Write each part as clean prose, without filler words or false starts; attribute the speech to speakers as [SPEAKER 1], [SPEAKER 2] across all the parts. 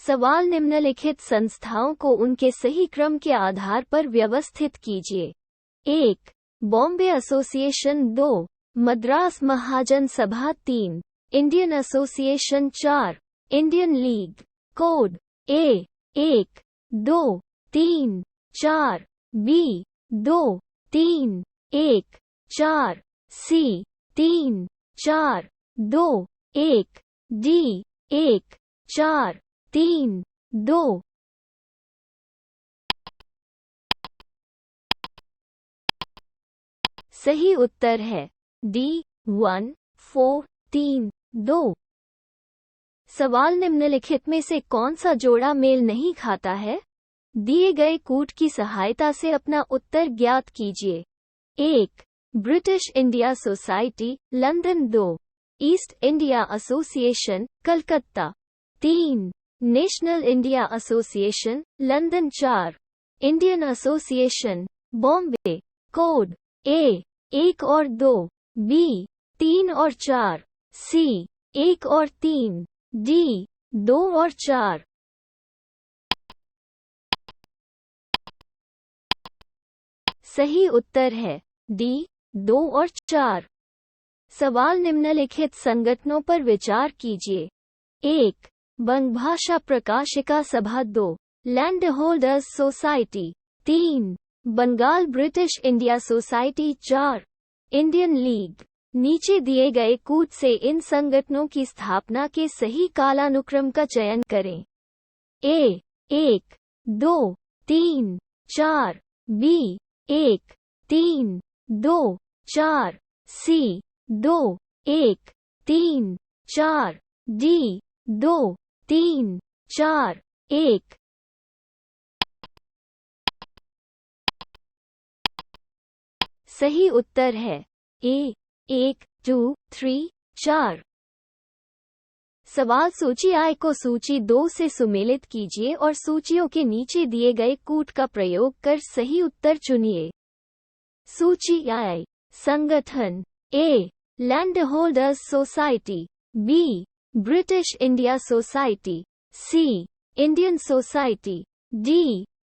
[SPEAKER 1] सवाल निम्नलिखित संस्थाओं को उनके सही क्रम के आधार पर व्यवस्थित कीजिए। 1. बॉम्बे एसोसिएशन 2. मद्रास महाजन सभा 3. Indian association 4. Indian league. Code A 1 2 3 4 B 2 3 1 4 C 3 4 2 1 D 1 4 3 2। सही उत्तर है D 1 4 3 2। सवाल निम्नलिखित में से कौन सा जोड़ा मेल नहीं खाता है? दिए गए कूट की सहायता से अपना उत्तर ज्ञात कीजिए। 1. British India society London 2. East India association Calcutta 3. National India association London 4. Indian association Bombay. Code A 1 और 2 B 3 और 4 C 1 और 3 D 2 और 4। सही उत्तर है D 2 और 4। सवाल निम्नलिखित संगठनों पर विचार कीजिए। 1. बंगभाषा Prakashika Sabha 2. Land Holders Society 3. Bengal British India Society 4. Indian League. नीचे दिए गए कूट से इन संगठनों की स्थापना के सही कालानुक्रम का चयन करें। A 1 2 3 4 B 1 3 2 4 C 2 1 3 4 D 2 3 4 1। सही उत्तर है A 1 2 3 4। सवाल सूची I को सूची 2 से सुमेलित कीजिए और सूचियों के नीचे दिए गए कूट का प्रयोग कर सही उत्तर चुनिए। सूची I। संगठन A Land Holders Society B British India Society C Indian Society D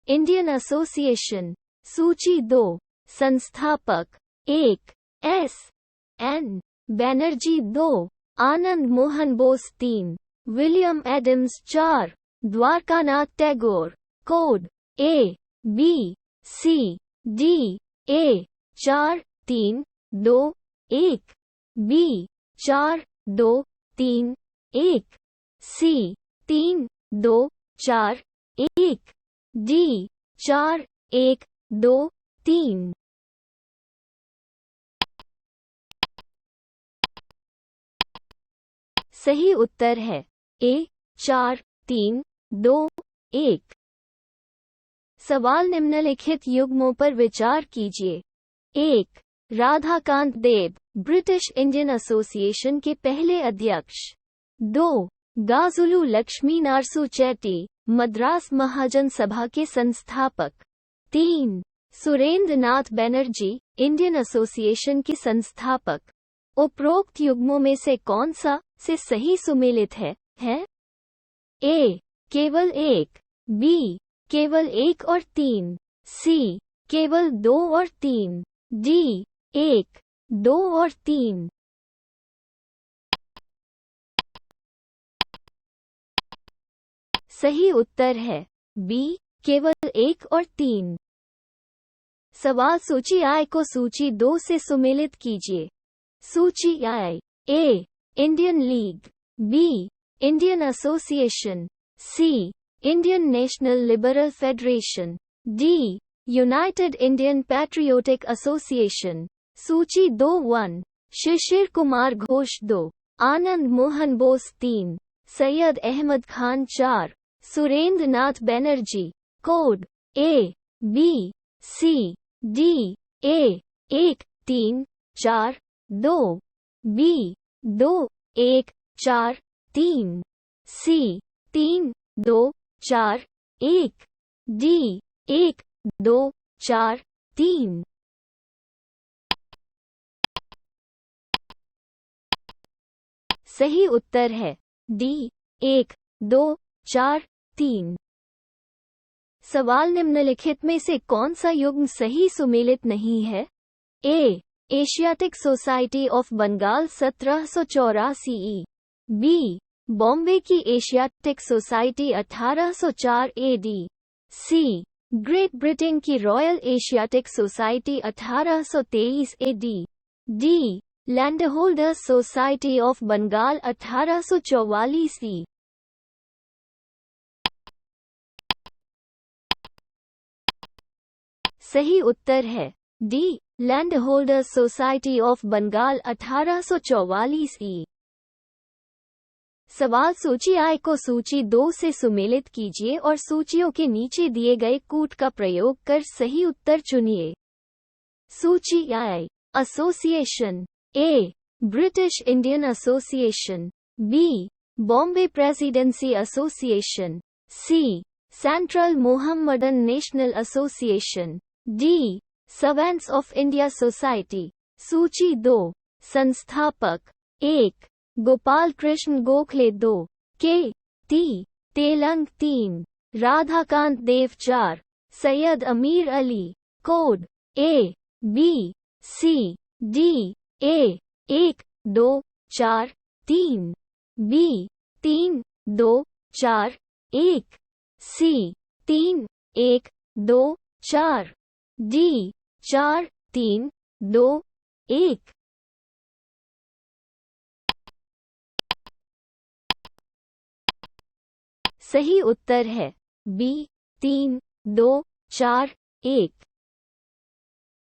[SPEAKER 1] Indian Association. सूची 2। संस्थापक 1 S N Banerjee 2 Anand Mohan Bose 3 William Adams 4 Dwarkanath Tagore. Code A B C D A 4 3 2 1 B 4 2 3 1 C 3 2 4 1 D 4 1 2 3। सही उत्तर है A 4 3 2 1। सवाल निम्नलिखित युग्मों पर विचार कीजिए। 1. राधाकांत देव ब्रिटिश इंडियन एसोसिएशन के पहले अध्यक्ष। 2. गाजुलू लक्ष्मी नारसू चैटी मद्रास महाजन सभा के संस्थापक। 3. सुरेंद्र नाथ बनर्जी इंडियन एसोसिएशन के संस्थापक। उपरोक्त युग्मों में से कौन सा से सही सुमेलित है? A केवल 1 B केवल 1 और 3 C केवल 2 और 3 D 1 2 और 3। सही उत्तर है B केवल 1 और 3। सवाल सूची I को सूची 2 से सुमेलित कीजिए। सूची I A Indian League B Indian Association C Indian National Liberal Federation D United Indian Patriotic Association. सूची 2 1 Shishir Kumar Ghosh 2 Anand Mohan Bose 3 Syed Ahmad Khan 4 Surendra Nath Banerjee. Code A B C D A 1 3 4 2 B 2 1 4 3 C 3 2 4 1 D 1 2 4 3। सही उत्तर है D 1 2 4 3। सवाल निम्नलिखित में से कौन सा युग्म सही सुमेलित नहीं है? A. Asiatic Society of Bengal 1784 ई। बी. बॉम्बे की Asiatic Society 1804 AD. C. Great Britain की Royal Asiatic Society 1823 AD. D. Landholders society of Bengal 1844 ई। सही उत्तर है D. Landholders society of Bengal 1844 ई। सवाल सूची I को सूची 2 से सुमेलित कीजिए और सूचियों के नीचे दिए गए कूट का प्रयोग कर सही उत्तर चुनिए। सूची I। Association. A. British Indian Association. B. Bombay Presidency Association. C. Central Mohammedan National Association. D. Servants of India Society. सूची 2। संस्थापक 1. Gopal Krishna Gokhale 2। K. T. Telang 3। Radhakant Dev 4। Syed Ameer Ali. Code A. B. C. D. A. 1 2 4 3। B. 3 2 4 1। C. 3 1 2 4। D. 4 3 2 1। सही उत्तर है बी. 3 2 4 1।